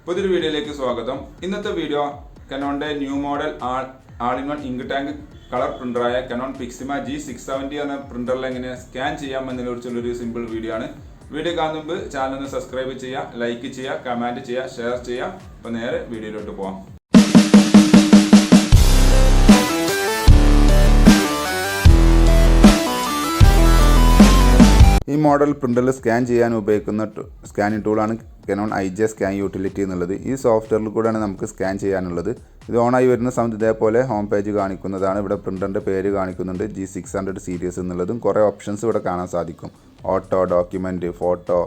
പുതിയൊരു വീഡിയോയിലേക്ക് സ്വാഗതം. ഇന്നത്തെ video Canon's new model all-in-one ink tank colour പ്രിന്ററായ Canon Pixma G670 എന്ന പ്രിന്ററിൽ എങ്ങനെ സ്കാൻ ചെയ്യാമെന്നതിനെക്കുറിച്ചുള്ളൊരു സിമ്പിൾ വീഡിയോ ആണ്. വീഡിയോ കാണുന്ന മുമ്പ് ചാനൽ ഒന്ന് സബ്സ്ക്രൈബ് ചെയ്യുക, ലൈക്ക് ചെയ്യുക, കമൻറ്റ് ചെയ്യുക, ഷെയർ ചെയ്യുക. അപ്പോൾ നേരെ വീഡിയോയിലോട്ട് പോകാം. ഈ മോഡൽ പ്രിന്ററിൽ സ്കാൻ ചെയ്യാൻ ഉപയോഗിക്കുന്ന സ്കാനിങ് ടൂളാണ് Canon IJ സ്കാൻ യൂട്ടിലിറ്റി എന്നുള്ളത്. ഈ സോഫ്റ്റ്വെയറിൽ കൂടെയാണ് നമുക്ക് സ്കാൻ ചെയ്യാനുള്ളത്. ഇത് ഓണായി വരുന്ന സമയത്ത് ഇതേപോലെ ഹോം പേജ് കാണിക്കുന്നതാണ്. ഇവിടെ പ്രിന്ററിൻ്റെ പേര് കാണിക്കുന്നുണ്ട്, G600 സീരീസ് എന്നുള്ളതും. കുറേ ഓപ്ഷൻസ് ഇവിടെ കാണാൻ സാധിക്കും. Auto, document, photo.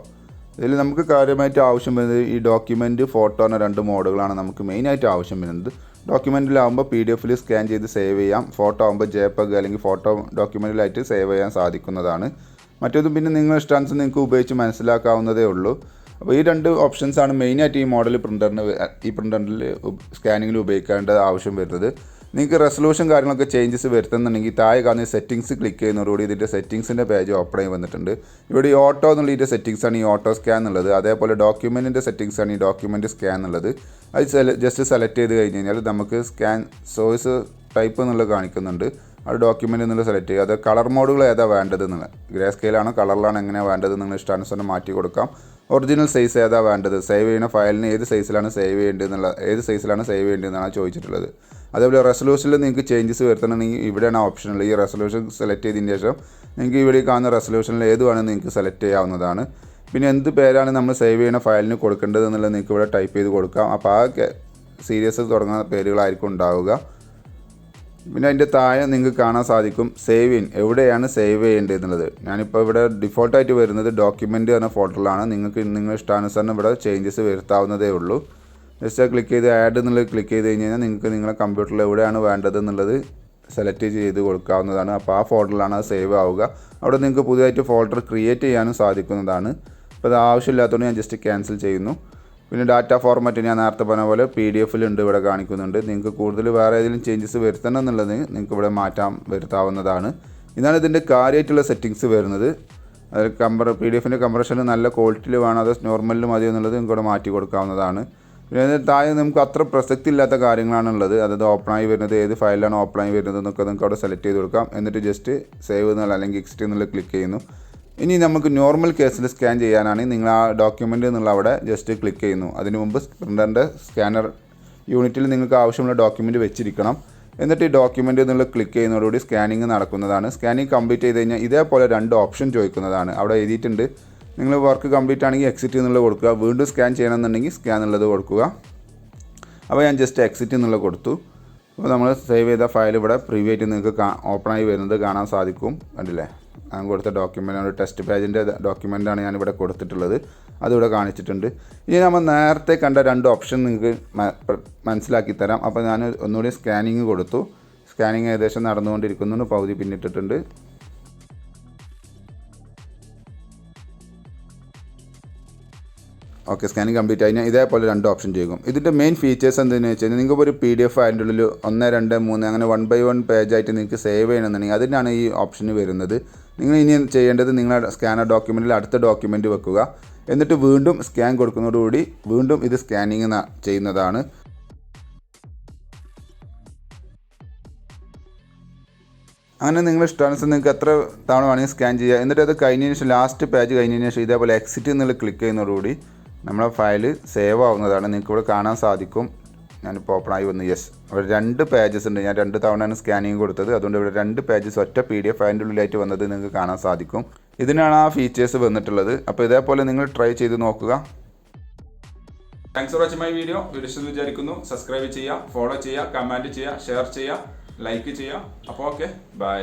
ഇതിൽ നമുക്ക് കാര്യമായിട്ട് ആവശ്യം വരുന്നത് ഈ ഡോക്യുമെൻറ്റ്, ഫോട്ടോ എന്ന രണ്ട് മോഡുകളാണ് നമുക്ക് മെയിനായിട്ട് ആവശ്യം വരുന്നത്. ഡോക്യുമെൻറ്റിലാവുമ്പോൾ PDF സ്കാൻ ചെയ്ത് സേവ് ചെയ്യാം. ഫോട്ടോ ആകുമ്പോൾ JPEG അല്ലെങ്കിൽ ഫോട്ടോ ഡോക്യുമെൻറ്റിലായിട്ട് സേവ് ചെയ്യാൻ സാധിക്കുന്നതാണ്. മറ്റൊന്നും പിന്നെ നിങ്ങൾ ഇഷ്ടാനുസരണം നിങ്ങൾക്ക് ഉപയോഗിച്ച് മനസ്സിലാക്കാവുന്നതേ ഉള്ളൂ. അപ്പോൾ ഈ രണ്ട് ഓപ്ഷൻസാണ് മെയിനായിട്ട് ഈ മോഡൽ പ്രിൻ്ററിൽ സ്കാനിങ്ങിൽ ഉപയോഗിക്കേണ്ട ആവശ്യം വരുന്നത്. നിങ്ങൾക്ക് റെസൊല്യൂഷൻ കാര്യങ്ങളൊക്കെ ചേഞ്ചസ് വരുത്തുന്നുണ്ടെങ്കിൽ താഴെ കാണുന്ന സെറ്റിംഗ്സ് ക്ലിക്ക് ചെയ്യുന്നതോടുകൂടി ഇതിൻ്റെ സെറ്റിംഗ്സിൻ്റെ പേജ് ഓപ്പൺ ആയി വന്നിട്ടുണ്ട്. ഇവിടെ ഈ ഓട്ടോ എന്നുള്ളതിൻ്റെ സെറ്റിംഗ്സാണ് ഈ ഓട്ടോ സ്കാൻ എന്നുള്ളത്. അതേപോലെ ഡോക്യുമെൻറ്റിൻ്റെ സെറ്റിംഗ്സാണ് ഈ ഡോക്യുമെൻറ്റ് സ്കാൻ എന്നുള്ളത്. അത് ജസ്റ്റ് സെലക്ട് ചെയ്ത് കഴിഞ്ഞ് കഴിഞ്ഞാൽ നമുക്ക് സ്കാൻ സോഴ്സ് ടൈപ്പ് എന്നുള്ളത് കാണിക്കുന്നുണ്ട്. അത് ഡോക്യുമെൻറ്റ് എന്നുള്ളത് സെലക്ട് ചെയ്യുക. അത് കളർ മോഡുകൾ ഏതാ വേണ്ടത് എന്നുള്ളത്, ഗ്രേ സ്കെയിലാണോ കളറിലാണോ എങ്ങനെയാണ് വേണ്ടത് നിങ്ങൾ ഇഷ്ടാനുസരണം മാറ്റി കൊടുക്കാം. ഒറിജിനൽ സൈസ് ഏതാ വേണ്ടത്, സേവ് ചെയ്യുന്ന ഫയലിന് ഏത് സൈസിലാണ് സേവ് ചെയ്യേണ്ടതെന്നാണ് ചോദിച്ചിട്ടുള്ളത്. അതേപോലെ റെസൊല്യൂഷനിൽ നിങ്ങൾക്ക് ചേഞ്ചസ് വരുത്തണമെങ്കിൽ ഇവിടെയാണ് ഓപ്ഷനുള്ളത്. ഈ റെസൊല്യൂഷൻ സെലക്ട് ചെയ്തതിന് ശേഷം നിങ്ങൾക്ക് ഇവിടെ കാണുന്ന റെസൊല്യൂഷനിൽ ഏത് വേണമെന്ന് നിങ്ങൾക്ക് സെലക്ട് ചെയ്യാവുന്നതാണ്. പിന്നെ എന്ത് പേരാണ് നമ്മൾ സേവ് ചെയ്യുന്ന ഫയലിന് കൊടുക്കേണ്ടത് എന്നുള്ളത് നിങ്ങൾക്ക് ഇവിടെ ടൈപ്പ് ചെയ്ത് കൊടുക്കാം. അപ്പോൾ ആ സീരീസ് തുടങ്ങുന്ന പേരുകളായിരിക്കും ഉണ്ടാവുക. പിന്നെ അതിൻ്റെ താഴെ നിങ്ങൾക്ക് കാണാൻ സാധിക്കും സേവ് ഇൻ, എവിടെയാണ് സേവ് ചെയ്യേണ്ടത് എന്നുള്ളത്. ഞാനിപ്പോൾ ഇവിടെ ഡിഫോൾട്ടായിട്ട് വരുന്നത് ഡോക്യുമെൻ്റ് എന്ന ഫോൾഡറിലാണ്. നിങ്ങൾ ഇഷ്ടാനുസരണം ഇവിടെ ചേഞ്ചസ് വരുത്താവുന്നതേ ഉള്ളൂ. ജസ്റ്റ് ക്ലിക്ക് ചെയ്ത് ആഡ് എന്നുള്ളത് ക്ലിക്ക് ചെയ്ത് കഴിഞ്ഞ് കഴിഞ്ഞാൽ നിങ്ങൾക്ക് നിങ്ങളുടെ കമ്പ്യൂട്ടറിൽ എവിടെയാണ് വേണ്ടത് എന്നുള്ളത് സെലക്ട് ചെയ്ത് കൊടുക്കാവുന്നതാണ്. അപ്പോൾ ആ ഫോൾഡറിലാണ് അത് സേവ് ആവുക. അവിടെ നിങ്ങൾക്ക് പുതിയതായിട്ട് ഫോൾഡർ ക്രിയേറ്റ് ചെയ്യാനും സാധിക്കുന്നതാണ്. അപ്പോൾ അത് ആവശ്യമില്ലാത്തതുകൊണ്ട് ഞാൻ ജസ്റ്റ് ക്യാൻസൽ ചെയ്യുന്നു. പിന്നെ ഡാറ്റ ഫോർമാറ്റ് ഞാൻ നേരത്തെ പറഞ്ഞ പോലെ PDF ഉണ്ട്, ഇവിടെ കാണിക്കുന്നുണ്ട്. നിങ്ങൾക്ക് കൂടുതൽ വേറെ ഏതെങ്കിലും ചേഞ്ചസ് വരുത്തണം എന്നുള്ളത് നിങ്ങൾക്ക് ഇവിടെ വരുത്താവുന്നതാണ്. ഇതാണ് ഇതിൻ്റെ കാര്യമായിട്ടുള്ള സെറ്റിങ്സ് വരുന്നത്. അതിൽ PDF കംപ്രഷൻ നല്ല ക്വാളിറ്റിയിൽ വേണം, അത് നോർമലിൽ മതി എന്നുള്ളത് നിങ്ങൾക്ക് ഇവിടെ മാറ്റി കൊടുക്കാവുന്നതാണ്. പിന്നെ താഴെ നമുക്ക് അത്ര പ്രസക്തി ഇല്ലാത്ത കാര്യങ്ങളാണുള്ളത്. അതായത് ഓപ്പണായി വരുന്നത്, ഏത് ഫയലിലാണ് ഓപ്പണായി വരുന്നത് എന്നൊക്കെ നിങ്ങൾക്ക് അവിടെ സെലക്ട് ചെയ്ത് കൊടുക്കാം. എന്നിട്ട് ജസ്റ്റ് സേവ് എന്നുള്ള അല്ലെങ്കിൽ എക്സിറ്റ് എന്നുള്ള ക്ലിക്ക് ചെയ്യുന്നു. ഇനി നമുക്ക് നോർമൽ കേസിൽ സ്കാൻ ചെയ്യാനാണ് നിങ്ങൾ ആ ഡോക്യുമെൻ്റ് എന്നുള്ള അവിടെ ജസ്റ്റ് ക്ലിക്ക് ചെയ്യുന്നു. അതിന് മുമ്പ് പ്രിൻ്ററിൻ്റെ സ്കാനർ യൂണിറ്റിൽ നിങ്ങൾക്ക് ആവശ്യമുള്ള ഡോക്യുമെൻറ്റ് വെച്ചിരിക്കണം. എന്നിട്ട് ഈ ഡോക്യുമെൻ്റ് എന്നുള്ള ക്ലിക്ക് ചെയ്യുന്നതോടുകൂടി സ്കാനിങ് നടക്കുന്നതാണ്. സ്കാനിങ് കംപ്ലീറ്റ് ചെയ്ത് കഴിഞ്ഞാൽ ഇതേപോലെ രണ്ട് ഓപ്ഷൻ ചോദിക്കുന്നതാണ്. അവിടെ എഴുതിയിട്ടുണ്ട്, നിങ്ങൾ വർക്ക് കംപ്ലീറ്റ് ആണെങ്കിൽ എക്സിറ്റ് എന്നുള്ളത് കൊടുക്കുക, വീണ്ടും സ്കാൻ ചെയ്യണമെന്നുണ്ടെങ്കിൽ സ്കാൻ എന്നുള്ളത് കൊടുക്കുക. അപ്പോൾ ഞാൻ ജസ്റ്റ് എക്സിറ്റ് എന്നുള്ളത് കൊടുത്തു. അപ്പോൾ നമ്മൾ സേവ് ചെയ്ത ഫയൽ ഇവിടെ പ്രിവ്യൂ ആയിട്ട് നിങ്ങൾക്ക് ഓപ്പണായി വരുന്നത് കാണാൻ സാധിക്കും. കണ്ടില്ലേ, ഞാൻ കൊടുത്ത ഡോക്യുമെൻ്റ് ടെസ്റ്റ് പേജിൻ്റെ ഡോക്യുമെൻ്റാണ് ഞാനിവിടെ കൊടുത്തിട്ടുള്ളത്. അതിവിടെ കാണിച്ചിട്ടുണ്ട്. ഇനി നമ്മൾ നേരത്തെ കണ്ട രണ്ട് ഓപ്ഷൻ നിങ്ങൾക്ക് മനസ്സിലാക്കി തരാം. അപ്പോൾ ഞാൻ ഒന്നുകൂടി സ്കാനിങ് കൊടുത്തു. സ്കാനിങ് ഏകദേശം നടന്നുകൊണ്ടിരിക്കുന്നു, പകുതി പിന്നിട്ടിട്ടുണ്ട്. ഓക്കെ, സ്കാനിങ് കംപ്ലീറ്റ് ആയി. ഇതേപോലെ രണ്ട് ഓപ്ഷൻ ചെയ്യും. ഇതിൻ്റെ മെയിൻ ഫീച്ചേഴ്സ് എന്താണെന്ന് വെച്ച് കഴിഞ്ഞാൽ നിങ്ങൾക്ക് ഒരു PDF അതിൻ്റെ ഉള്ളിൽ 1, 2, 3 അങ്ങനെ 1 by 1 പേജായിട്ട് നിങ്ങൾക്ക് സേവ് ചെയ്യണമെന്നുണ്ടെങ്കിൽ അതിനാണ് ഈ ഓപ്ഷന് വരുന്നത്. നിങ്ങൾ ഇനി ചെയ്യേണ്ടത് നിങ്ങളുടെ സ്കാനർ ഡോക്യുമെൻറ്റിൽ അടുത്ത ഡോക്യുമെൻറ്റ് വെക്കുക. എന്നിട്ട് വീണ്ടും സ്കാൻ കൊടുക്കുന്നതോടുകൂടി വീണ്ടും ഇത് സ്കാനിങ് ചെയ്യുന്നതാണ്. അങ്ങനെ നിങ്ങൾ ഇഷ്ടാനുസരണം നിങ്ങൾക്ക് എത്ര തവണ വേണമെങ്കിൽ സ്കാൻ ചെയ്യുക. എന്നിട്ട് അത് കഴിഞ്ഞതിന് ശേഷം ലാസ്റ്റ് പേജ് കഴിഞ്ഞതിന് ശേഷം ഇതേപോലെ എക്സിറ്റ് എന്നുള്ള ക്ലിക്ക് ചെയ്യുന്നതോടുകൂടി നമ്മളെ ഫയൽ സേവ് ആവുന്നതാണ്. നിങ്ങൾക്ക് ഇവിടെ കാണാൻ സാധിക്കും. ഞാനിപ്പോൾ ഓപ്പണായി വന്നു. യെസ്, അവിടെ 2 പേജസ് ഉണ്ട്. ഞാൻ 2 തവണയാണ് സ്കാനിങ് കൊടുത്തത്. അതുകൊണ്ട് ഇവിടെ 2 പേജസ് ഒറ്റ PDF അതിൻ്റെ ഉള്ളിലായിട്ട് വന്നത് നിങ്ങൾക്ക് കാണാൻ സാധിക്കും. ഇതിനാണ് ആ ഫീച്ചേഴ്സ് വന്നിട്ടുള്ളത്. അപ്പോൾ ഇതേപോലെ നിങ്ങൾ ട്രൈ ചെയ്ത് നോക്കുക. Thanks for watching my video. ഇഷ്ടമെന്ന് വിചാരിക്കുന്നു. സബ്സ്ക്രൈബ് ചെയ്യുക, ഫോളോ ചെയ്യുക, കമൻറ്റ് ചെയ്യുക, ഷെയർ ചെയ്യുക, ലൈക്ക് ചെയ്യുക. അപ്പോൾ ഓക്കെ, ബൈ.